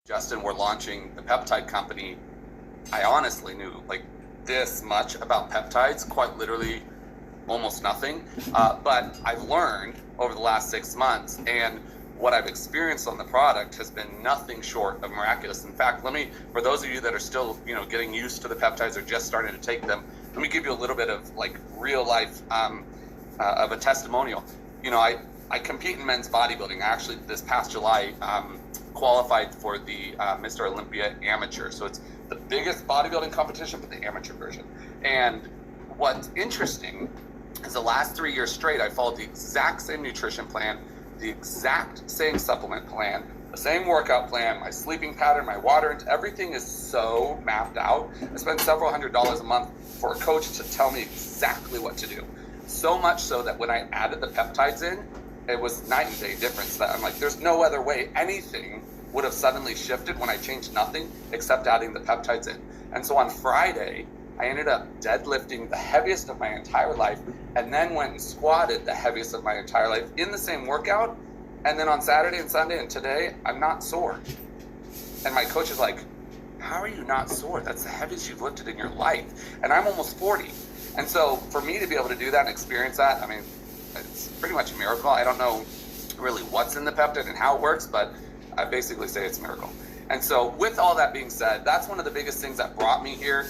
Justin, we're launching the peptide company. I honestly knew like this much about peptides, quite literally almost nothing. But I've learned over the last 6 months, and what I've experienced on the product has been nothing short of miraculous. In fact, for those of you that are still, getting used to the peptides or just starting to take them, let me give you a little bit of like real life of a testimonial. I compete in men's bodybuilding. Actually, this past July, qualified for the Mr. Olympia Amateur. So it's the biggest bodybuilding competition, but the amateur version. And what's interesting is the last 3 years straight, I followed the exact same nutrition plan, the exact same supplement plan, the same workout plan, my sleeping pattern, my water, everything is so mapped out. I spend several $100s a month for a coach to tell me exactly what to do. So much so that when I added the peptides in, it was night and day difference. That I'm like, there's no other way anything would have suddenly shifted when I changed nothing except adding the peptides in. And so on Friday, I ended up deadlifting the heaviest of my entire life, and then went and squatted the heaviest of my entire life in the same workout. And then on Saturday and Sunday and today, I'm not sore. And my coach is like, how are you not sore? That's the heaviest you've lifted in your life. And I'm almost 40. And so for me to be able to do that and experience that, I mean, it's pretty much a miracle. I don't know really what's in the peptide and how it works, but I basically say it's a miracle. And so with all that being said, that's one of the biggest things that brought me here.